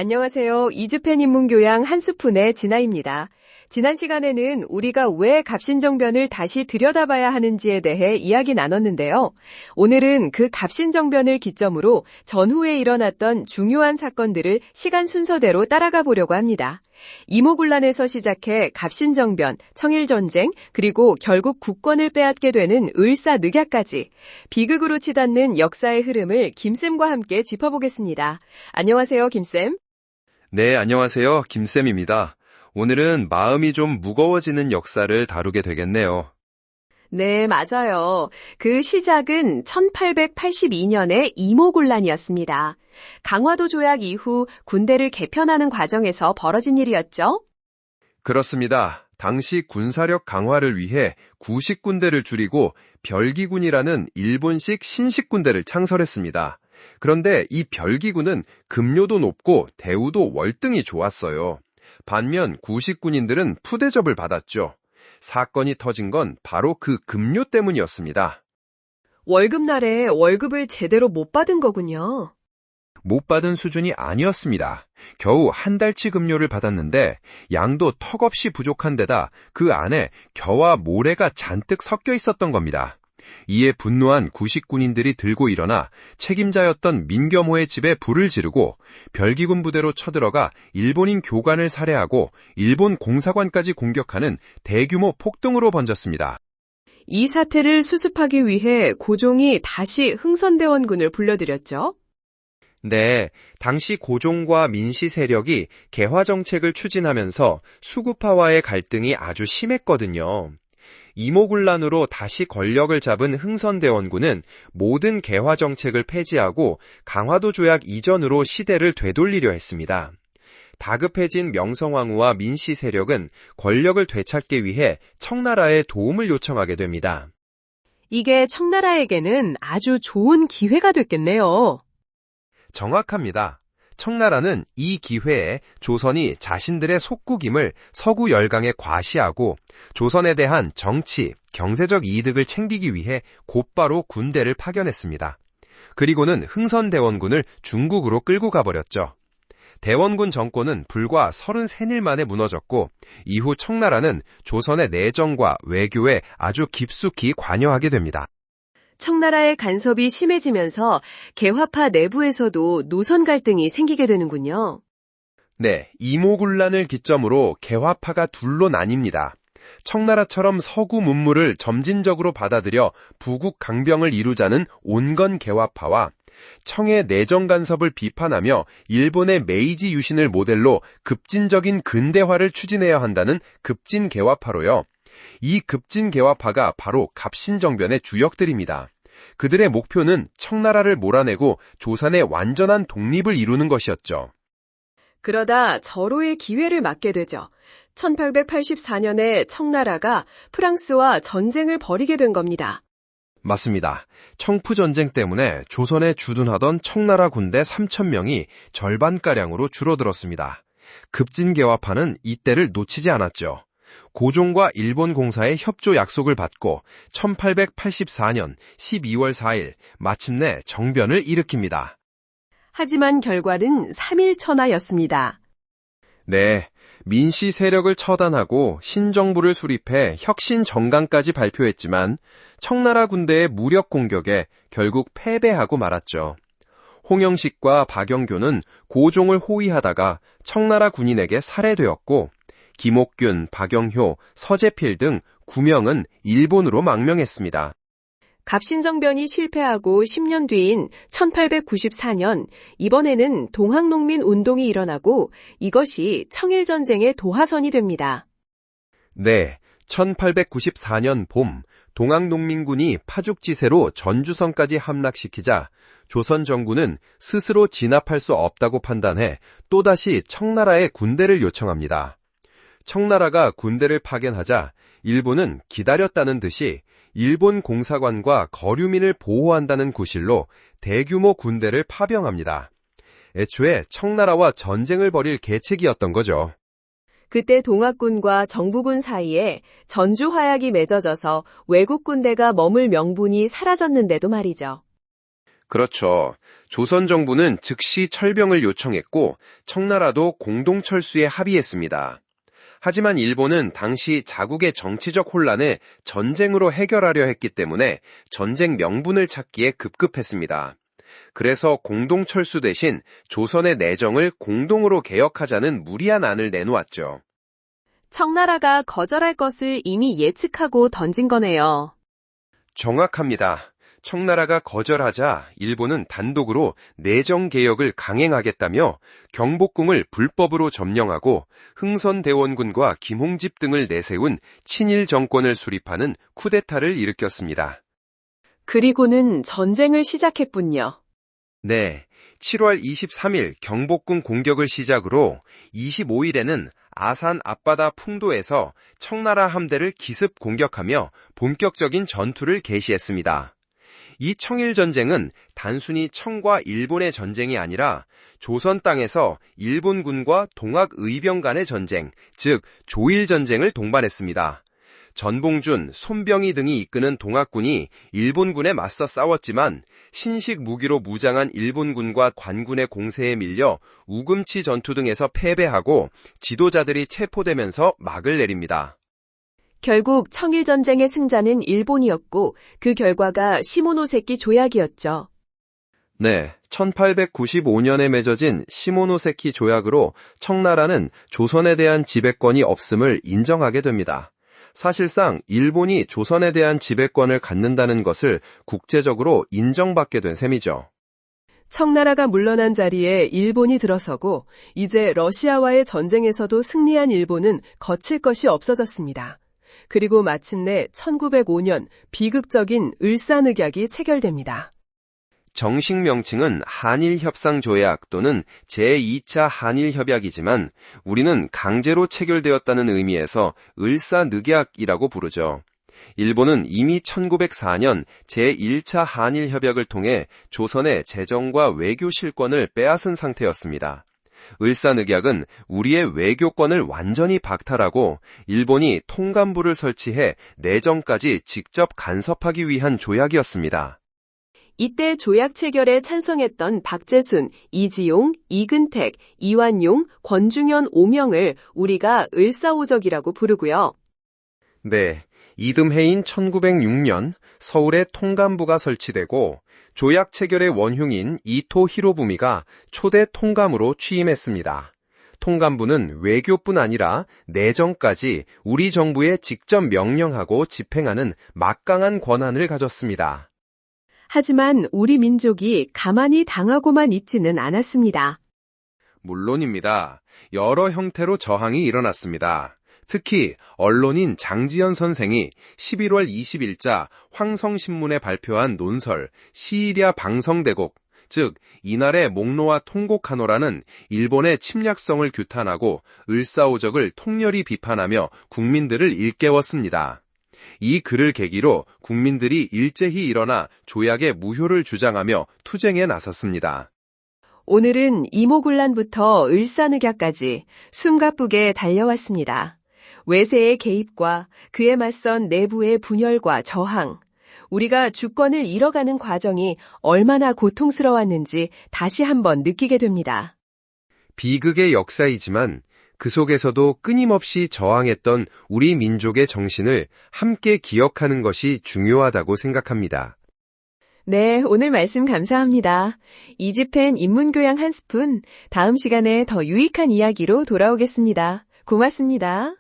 안녕하세요. 이주펜 인문교양 한 스푼의 진아입니다. 지난 시간에는 우리가 왜 갑신정변을 다시 들여다봐야 하는지에 대해 이야기 나눴는데요. 오늘은 그 갑신정변을 기점으로 전후에 일어났던 중요한 사건들을 시간 순서대로 따라가 보려고 합니다. 이모군란에서 시작해 갑신정변, 청일전쟁, 그리고 결국 국권을 빼앗게 되는 을사늑야까지 비극으로 치닫는 역사의 흐름을 김쌤과 함께 짚어보겠습니다. 안녕하세요, 김쌤. 네, 안녕하세요. 김쌤입니다. 오늘은 마음이 좀 무거워지는 역사를 다루게 되겠네요. 네, 맞아요. 그 시작은 1882년의 이모군란이었습니다. 강화도 조약 이후 군대를 개편하는 과정에서 벌어진 일이었죠? 그렇습니다. 당시 군사력 강화를 위해 구식군대를 줄이고 별기군이라는 일본식 신식군대를 창설했습니다. 그런데 이 별기군은 급료도 높고 대우도 월등히 좋았어요. 반면 구식군인들은 푸대접을 받았죠. 사건이 터진 건 바로 그 급료 때문이었습니다. 월급날에 월급을 제대로 못 받은 거군요. 못 받은 수준이 아니었습니다. 겨우 한 달치 급료를 받았는데 양도 턱없이 부족한 데다 그 안에 겨와 모래가 잔뜩 섞여 있었던 겁니다. 이에 분노한 구식군인들이 들고 일어나 책임자였던 민겸호의 집에 불을 지르고 별기군 부대로 쳐들어가 일본인 교관을 살해하고 일본 공사관까지 공격하는 대규모 폭동으로 번졌습니다. 이 사태를 수습하기 위해 고종이 다시 흥선대원군을 불러들였죠. 네, 당시 고종과 민씨 세력이 개화 정책을 추진하면서 수구파와의 갈등이 아주 심했거든요. 이모군란으로 다시 권력을 잡은 흥선대원군은 모든 개화 정책을 폐지하고 강화도 조약 이전으로 시대를 되돌리려 했습니다. 다급해진 명성황후와 민씨 세력은 권력을 되찾기 위해 청나라에 도움을 요청하게 됩니다. 이게 청나라에게는 아주 좋은 기회가 됐겠네요. 정확합니다. 청나라는 이 기회에 조선이 자신들의 속국임을 서구 열강에 과시하고 조선에 대한 정치, 경제적 이득을 챙기기 위해 곧바로 군대를 파견했습니다. 그리고는 흥선대원군을 중국으로 끌고 가버렸죠. 대원군 정권은 불과 33일 만에 무너졌고 이후 청나라는 조선의 내정과 외교에 아주 깊숙이 관여하게 됩니다. 청나라의 간섭이 심해지면서 개화파 내부에서도 노선 갈등이 생기게 되는군요. 네, 이모군란을 기점으로 개화파가 둘로 나뉩니다. 청나라처럼 서구 문물을 점진적으로 받아들여 부국 강병을 이루자는 온건 개화파와 청의 내정 간섭을 비판하며 일본의 메이지 유신을 모델로 급진적인 근대화를 추진해야 한다는 급진 개화파로요. 이 급진 개화파가 바로 갑신정변의 주역들입니다. 그들의 목표는 청나라를 몰아내고 조선의 완전한 독립을 이루는 것이었죠. 그러다 절호의 기회를 맞게 되죠. 1884년에 청나라가 프랑스와 전쟁을 벌이게 된 겁니다. 맞습니다. 청푸전쟁 때문에 조선에 주둔하던 청나라 군대 3,000명이 절반가량으로 줄어들었습니다. 급진개화파는 이때를 놓치지 않았죠. 고종과 일본 공사의 협조 약속을 받고 1884년 12월 4일 마침내 정변을 일으킵니다. 하지만 결과는 3일천하였습니다. 네, 민씨 세력을 처단하고 신정부를 수립해 혁신 정강까지 발표했지만 청나라 군대의 무력 공격에 결국 패배하고 말았죠. 홍영식과 박영교는 고종을 호위하다가 청나라 군인에게 살해되었고 김옥균, 박영효, 서재필 등 9명은 일본으로 망명했습니다. 갑신정변이 실패하고 10년 뒤인 1894년, 이번에는 동학농민 운동이 일어나고 이것이 청일전쟁의 도화선이 됩니다. 네, 1894년 봄 동학농민군이 파죽지세로 전주성까지 함락시키자 조선 정부는 스스로 진압할 수 없다고 판단해 또다시 청나라에 군대를 요청합니다. 청나라가 군대를 파견하자 일본은 기다렸다는 듯이 일본 공사관과 거류민을 보호한다는 구실로 대규모 군대를 파병합니다. 애초에 청나라와 전쟁을 벌일 계책이었던 거죠. 그때 동학군과 정부군 사이에 전주 화약이 맺어져서 외국 군대가 머물 명분이 사라졌는데도 말이죠. 그렇죠. 조선 정부는 즉시 철병을 요청했고 청나라도 공동철수에 합의했습니다. 하지만 일본은 당시 자국의 정치적 혼란을 전쟁으로 해결하려 했기 때문에 전쟁 명분을 찾기에 급급했습니다. 그래서 공동철수 대신 조선의 내정을 공동으로 개혁하자는 무리한 안을 내놓았죠. 청나라가 거절할 것을 이미 예측하고 던진 거네요. 정확합니다. 청나라가 거절하자 일본은 단독으로 내정개혁을 강행하겠다며 경복궁을 불법으로 점령하고 흥선대원군과 김홍집 등을 내세운 친일 정권을 수립하는 쿠데타를 일으켰습니다. 그리고는 전쟁을 시작했군요. 네, 7월 23일 경복궁 공격을 시작으로 25일에는 아산 앞바다 풍도에서 청나라 함대를 기습 공격하며 본격적인 전투를 개시했습니다. 이 청일전쟁은 단순히 청과 일본의 전쟁이 아니라 조선 땅에서 일본군과 동학의병 간의 전쟁, 즉 조일전쟁을 동반했습니다. 전봉준, 손병희 등이 이끄는 동학군이 일본군에 맞서 싸웠지만 신식 무기로 무장한 일본군과 관군의 공세에 밀려 우금치 전투 등에서 패배하고 지도자들이 체포되면서 막을 내립니다. 결국 청일전쟁의 승자는 일본이었고 그 결과가 시모노세키 조약이었죠. 네, 1895년에 맺어진 시모노세키 조약으로 청나라는 조선에 대한 지배권이 없음을 인정하게 됩니다. 사실상 일본이 조선에 대한 지배권을 갖는다는 것을 국제적으로 인정받게 된 셈이죠. 청나라가 물러난 자리에 일본이 들어서고 이제 러시아와의 전쟁에서도 승리한 일본은 거칠 것이 없어졌습니다. 그리고 마침내 1905년 비극적인 을사늑약이 체결됩니다. 정식 명칭은 한일협상조약 또는 제2차 한일협약이지만 우리는 강제로 체결되었다는 의미에서 을사늑약이라고 부르죠. 일본은 이미 1904년 제1차 한일협약을 통해 조선의 재정과 외교 실권을 빼앗은 상태였습니다. 을사늑약은 우리의 외교권을 완전히 박탈하고 일본이 통감부를 설치해 내정까지 직접 간섭하기 위한 조약이었습니다. 이때 조약 체결에 찬성했던 박재순, 이지용, 이근택, 이완용, 권중현 5명을 우리가 을사오적이라고 부르고요. 네, 이듬해인 1906년 서울에 통감부가 설치되고 조약 체결의 원흉인 이토 히로부미가 초대 통감으로 취임했습니다. 통감부는 외교뿐 아니라 내정까지 우리 정부에 직접 명령하고 집행하는 막강한 권한을 가졌습니다. 하지만 우리 민족이 가만히 당하고만 있지는 않았습니다. 물론입니다. 여러 형태로 저항이 일어났습니다. 특히 언론인 장지연 선생이 11월 20일자 황성신문에 발표한 논설 시일야 방성대곡, 즉 이날의 목노와 통곡하노라는 일본의 침략성을 규탄하고 을사오적을 통렬히 비판하며 국민들을 일깨웠습니다. 이 글을 계기로 국민들이 일제히 일어나 조약의 무효를 주장하며 투쟁에 나섰습니다. 오늘은 이모군란부터 을사늑약까지 숨가쁘게 달려왔습니다. 외세의 개입과 그에 맞선 내부의 분열과 저항, 우리가 주권을 잃어가는 과정이 얼마나 고통스러웠는지 다시 한번 느끼게 됩니다. 비극의 역사이지만 그 속에서도 끊임없이 저항했던 우리 민족의 정신을 함께 기억하는 것이 중요하다고 생각합니다. 네, 오늘 말씀 감사합니다. 이집펜 인문교양 한 스푼, 다음 시간에 더 유익한 이야기로 돌아오겠습니다. 고맙습니다.